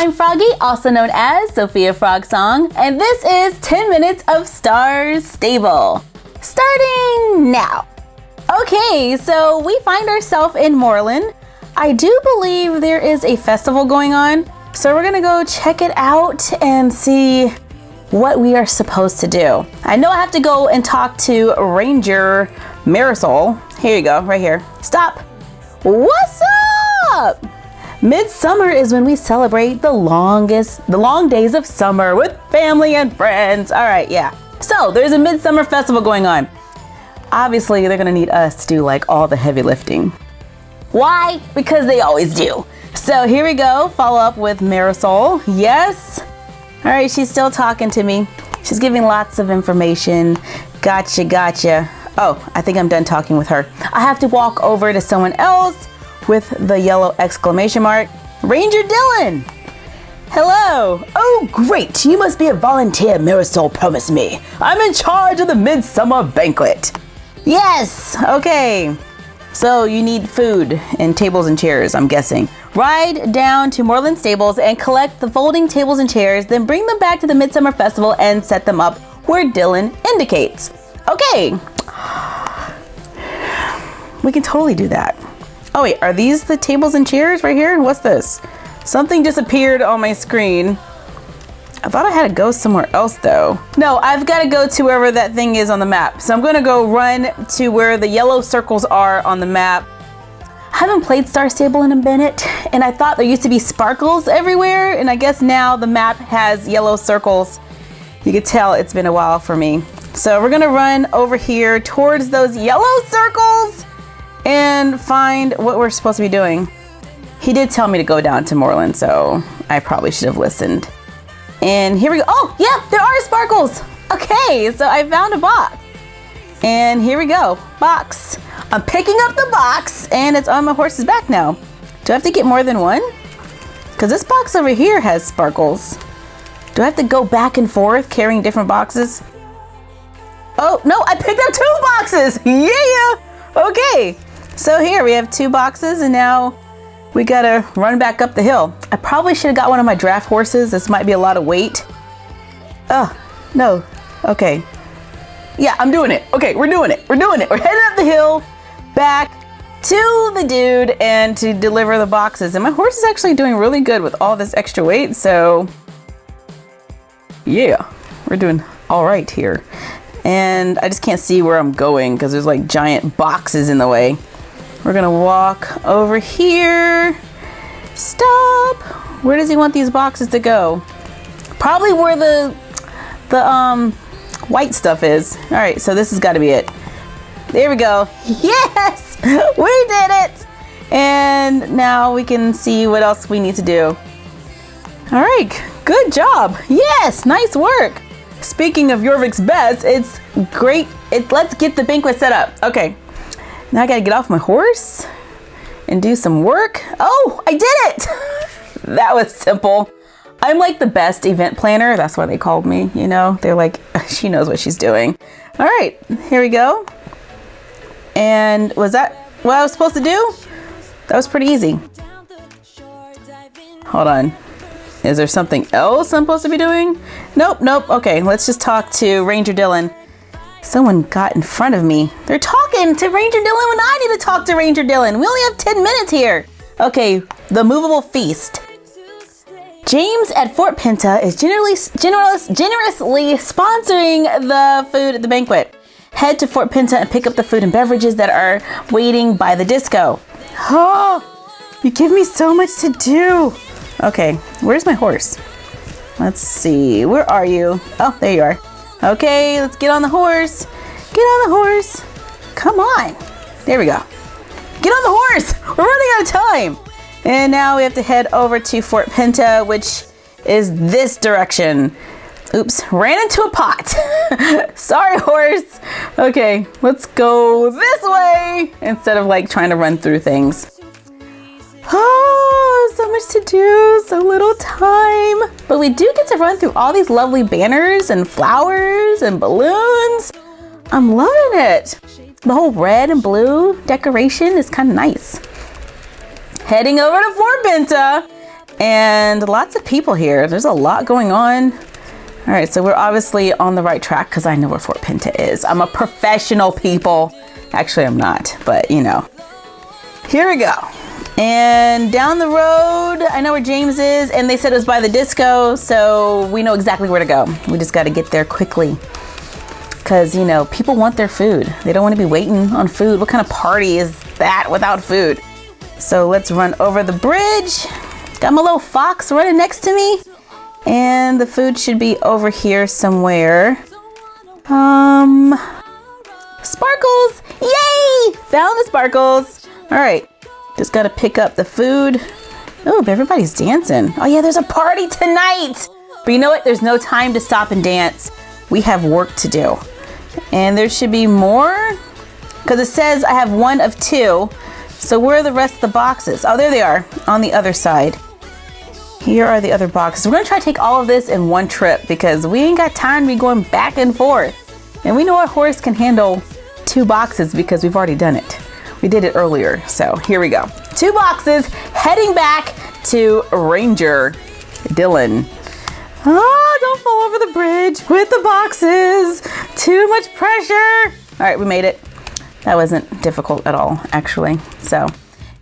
I'm Froggy, also known as Sophia Frog Song, and this is 10 Minutes of Star Stable. Starting now. Okay, so we find ourselves in Moreland. I do believe there is a festival going on, so we're gonna go check it out and see what we are supposed to do. I know I have to go and talk to Ranger Marisol. Here you go, right here. Stop. What's up? Midsummer is when we celebrate the long days of summer with family and friends. All right, yeah. So there's a midsummer festival going on. Obviously, they're gonna need us to do like all the heavy lifting. Why? Because they always do. So here we go, follow up with Marisol. Yes. All right, she's still talking to me. She's giving lots of information. Gotcha. Oh, I think I'm done talking with her. I have to walk over to someone else with the yellow exclamation mark. Ranger Dylan. Hello. Oh, great. You must be a volunteer, Marisol promised me. I'm in charge of the Midsummer Banquet. Yes. Okay. So you need food and tables and chairs, I'm guessing. Ride down to Moreland Stables and collect the folding tables and chairs, then bring them back to the Midsummer Festival and set them up where Dylan indicates. Okay. We can totally do that. Oh wait, are these the tables and chairs right here? What's this? Something just appeared on my screen. I thought I had to go somewhere else though. No, I've got to go to wherever that thing is on the map. So I'm gonna go run to where the yellow circles are on the map. I haven't played Star Stable in a minute, and I thought there used to be sparkles everywhere, and I guess now the map has yellow circles. You could tell it's been a while for me. So we're gonna run over here towards those yellow circles and find what we're supposed to be doing. He did tell me to go down to Moreland, so I probably should have listened. And here we go. Oh, yeah, there are sparkles. Okay, so I found a box. And here we go, box. I'm picking up the box and it's on my horse's back now. Do I have to get more than one? Because this box over here has sparkles. Do I have to go back and forth carrying different boxes? Oh, no, I picked up 2 boxes. Yeah, okay. So here we have 2 boxes and now we gotta run back up the hill. I probably should have got one of my draft horses. This might be a lot of weight. Oh, no, okay. Yeah, I'm doing it. Okay, we're doing it. We're heading up the hill, back to the dude and to deliver the boxes. And my horse is actually doing really good with all this extra weight. So yeah, we're doing all right here. And I just can't see where I'm going because there's like giant boxes in the way. We're gonna walk over here. Stop. Where does he want these boxes to go? Probably where the white stuff is. All right, so this has got to be it. There we go. Yes, we did it. And now we can see what else we need to do. All right, good job. Yes, nice work. Speaking of Jorvik's best, it's great. Let's get the banquet set up. Okay, now I gotta get off my horse and do some work. Oh, I did it. That was simple. I'm like the best event planner. That's why they called me, you know. They're like, she knows what she's doing. All right, here we go. And was that what I was supposed to do? That was pretty easy. Hold on. Is there something else I'm supposed to be doing? Nope. Okay, let's just talk to Ranger Dylan. Someone got in front of me. They're talking to Ranger Dylan when I need to talk to Ranger Dylan. We only have 10 minutes here. Okay, the movable feast. James at Fort Pinta is generously sponsoring the food at the banquet. Head to Fort Pinta and pick up the food and beverages that are waiting by the disco. Oh, you give me so much to do. Okay, where's my horse? Let's see, where are you? Oh, there you are. Okay, let's get on the horse. Get on the horse. Come on. There we go. Get on the horse. We're running out of time. And now we have to head over to Fort Pinta, which is this direction. Oops, ran into a pot. Sorry, horse. Okay, let's go this way instead of like trying to run through things. Oh, so much to do, so little time. But we do get to run through all these lovely banners and flowers and balloons. I'm loving it. The whole red and blue decoration is kind of nice. Heading over to Fort Pinta And lots of people here. There's a lot going on. All right, so we're obviously on the right track because I know where Fort Pinta is. I'm a professional, people. Actually, I'm not, but you know. Here we go. And down the road, I know where James is, and they said it was by the disco, so we know exactly where to go. We just got to get there quickly because, you know, people want their food. They don't want to be waiting on food. What kind of party is that without food? So let's run over the bridge. Got my little fox running next to me. And the food should be over here somewhere. Sparkles! Yay! Found the sparkles. All right, just gotta pick up the food. Oh, everybody's dancing. Oh yeah, there's a party tonight. But you know what? There's no time to stop and dance. We have work to do. And there should be more, because it says I have 1 of 2. So where are the rest of the boxes? Oh, there they are on the other side. Here are the other boxes. We're gonna try to take all of this in one trip because we ain't got time to be going back and forth. And we know our horse can handle 2 boxes because we've already done it. We did it earlier, so here we go. 2 boxes, heading back to Ranger Dylan. Oh, don't fall over the bridge with the boxes. Too much pressure. All right, we made it. That wasn't difficult at all, actually. So,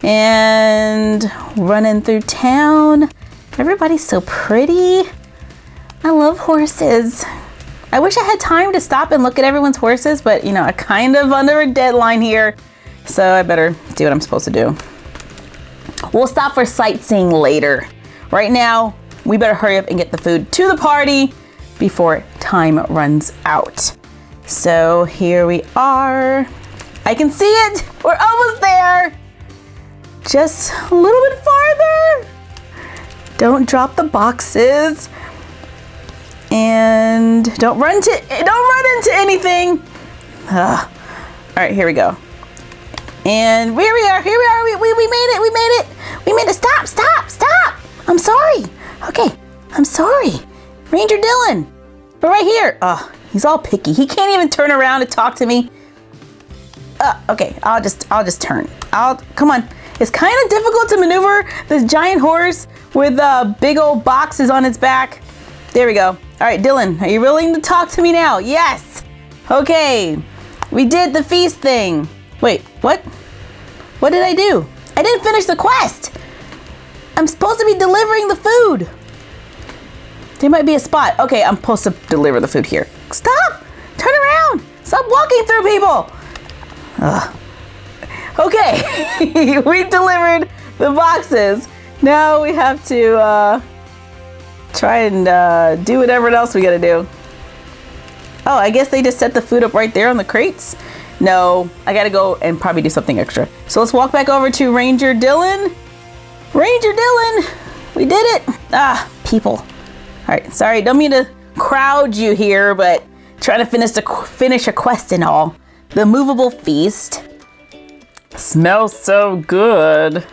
and running through town. Everybody's so pretty. I love horses. I wish I had time to stop and look at everyone's horses, but you know, I'm kind of under a deadline here, so I better do what I'm supposed to do. We'll stop for sightseeing later. Right now, we better hurry up and get the food to the party before time runs out. So here we are. I can see it. We're almost there. Just a little bit farther. Don't drop the boxes. And don't run into anything. Ugh. All right, here we go. And here we are. We made it. We made it. Stop. I'm sorry. Okay, I'm sorry. Ranger Dylan. We're right here. Oh, he's all picky. He can't even turn around to talk to me. Okay, I'll just turn. Come on. It's kind of difficult to maneuver this giant horse with big old boxes on its back. There we go. All right, Dylan, are you willing to talk to me now? Yes. Okay, we did the feast thing. Wait, what? What did I do? I didn't finish the quest. I'm supposed to be delivering the food. There might be a spot. Okay, I'm supposed to deliver the food here. Stop! Turn around! Stop walking through people! Ugh. Okay, we delivered the boxes. Now we have to try and do whatever else we gotta do. Oh, I guess they just set the food up right there on the crates. No, I gotta go and probably do something extra. So let's walk back over to Ranger Dylan. Ranger Dylan, we did it. Ah, people. All right, sorry, don't mean to crowd you here, but trying to finish a quest and all. The movable feast. Smells so good.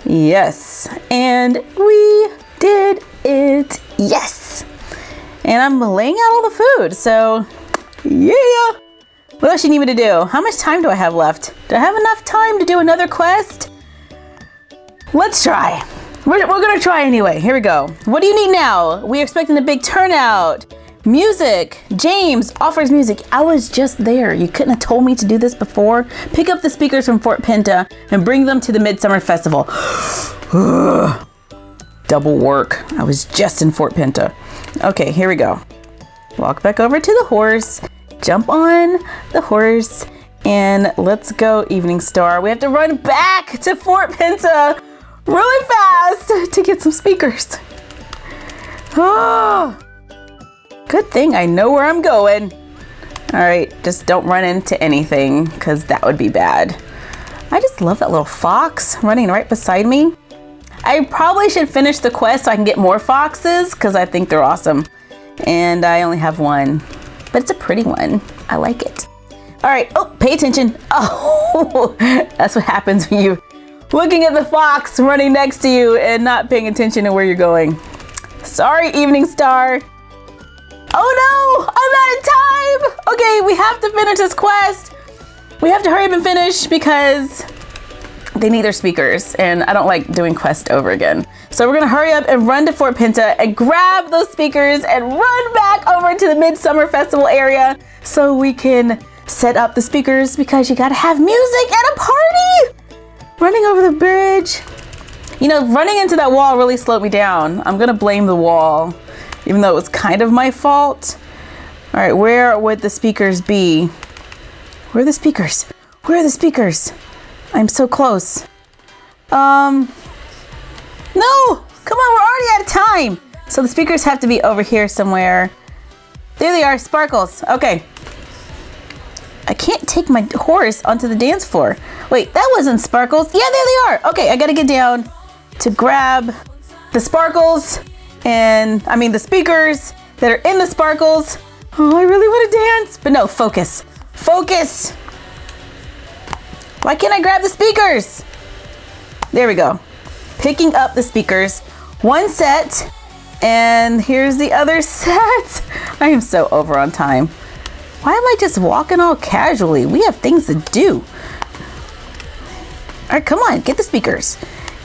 Yes, and we did it. Yes. And I'm laying out all the food, so yeah. What else you need me to do? How much time do I have left? Do I have enough time to do another quest? Let's try. We're gonna try anyway. Here we go. What do you need now? We're expecting a big turnout. Music. James offers music. I was just there. You couldn't have told me to do this before. Pick up the speakers from Fort Pinta and bring them to the Midsummer Festival. Double work. I was just in Fort Pinta. Okay, here we go. Walk back over to the horse. Jump on the horse and let's go, Evening Star. We have to run back to Fort Pinta really fast to get some speakers. Oh, good thing I know where I'm going. All right, just don't run into anything because that would be bad. I just love that little fox running right beside me. I probably should finish the quest so I can get more foxes because I think they're awesome. And I only have one, but it's a pretty one. I like it. All right, oh, pay attention. Oh, that's what happens when you're looking at the fox running next to you and not paying attention to where you're going. Sorry, Evening Star. Oh no, I'm out of time. Okay, we have to finish this quest. We have to hurry up and finish because they need their speakers and I don't like doing quest over again. So we're gonna hurry up and run to Fort Pinta and grab those speakers and run back over to the Midsummer Festival area so we can set up the speakers because you gotta have music at a party. Running over the bridge. You know, running into that wall really slowed me down. I'm gonna blame the wall, even though it was kind of my fault. All right, where would the speakers be? Where are the speakers? Where are the speakers? I'm so close. No, come on, we're already out of time. So the speakers have to be over here somewhere. There they are, Sparkles. Okay. I can't take my horse onto the dance floor. Wait, that wasn't Sparkles. Yeah, there they are. Okay, I gotta get down to grab the Sparkles the speakers that are in the Sparkles. Oh, I really want to dance, but no, focus. Focus. Why can't I grab the speakers? There we go. Picking up the speakers. One set, and here's the other set. I am so over on time. Why am I just walking all casually? We have things to do. All right, come on, get the speakers.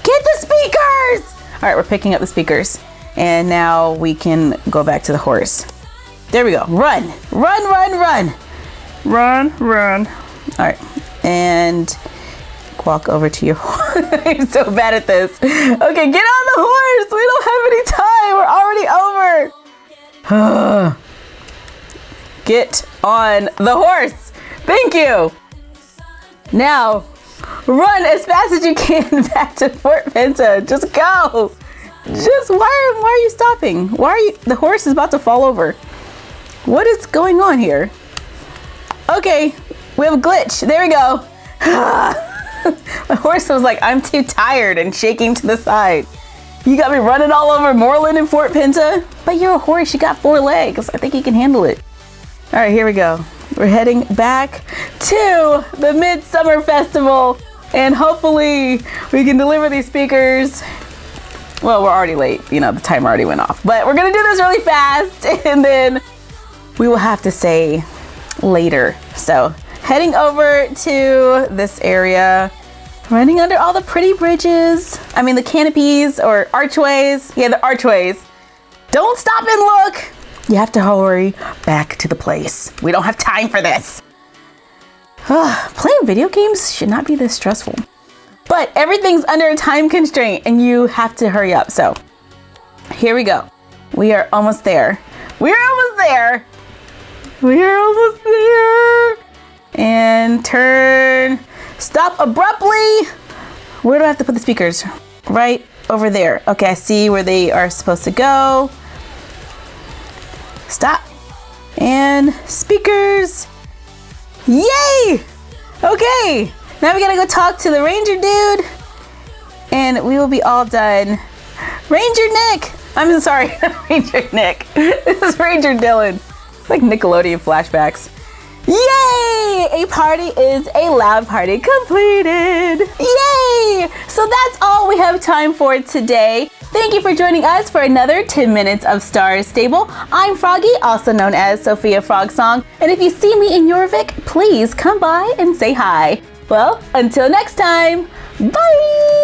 Get the speakers! All right, we're picking up the speakers. And now we can go back to the horse. There we go, run, run, run, run. Run, run. All right, and walk over to your horse. I'm so bad at this. Okay, get on the horse. We don't have any time. We're already over. Get on the horse. Thank you. Now, run as fast as you can back to Fort Pinta. Just go. Just, why are you stopping? The horse is about to fall over. What is going on here? Okay, we have a glitch. There we go. My horse was like, I'm too tired and shaking to the side. You got me running all over Moreland and Fort Pinta, but you're a horse, you got 4 legs. I think you can handle it. All right, here we go. We're heading back to the Midsummer Festival, and hopefully we can deliver these speakers. Well, we're already late. You know, the timer already went off, but we're gonna do this really fast, and then we will have to say later. So heading over to this area, running under all the pretty bridges. The canopies or archways. Yeah, the archways. Don't stop and look. You have to hurry back to the place. We don't have time for this. Playing video games should not be this stressful. But everything's under a time constraint and you have to hurry up. So here we go. We are almost there. We're almost there. We're almost there. And turn. Stop abruptly. Where do I have to put the speakers? Right over there. Okay, I see where they are supposed to go. Stop. And speakers. Yay! Okay, now we gotta go talk to the ranger dude and we will be all done. Ranger Nick! I'm sorry, Ranger Nick. This is Ranger Dylan. It's like Nickelodeon flashbacks. Yay! A party is a loud party completed. Yay! So that's all we have time for today. Thank you for joining us for another 10 minutes of Star Stable. I'm Froggy, also known as Sophia Frogsong. And if you see me in Jorvik, please come by and say hi. Well, until next time, bye!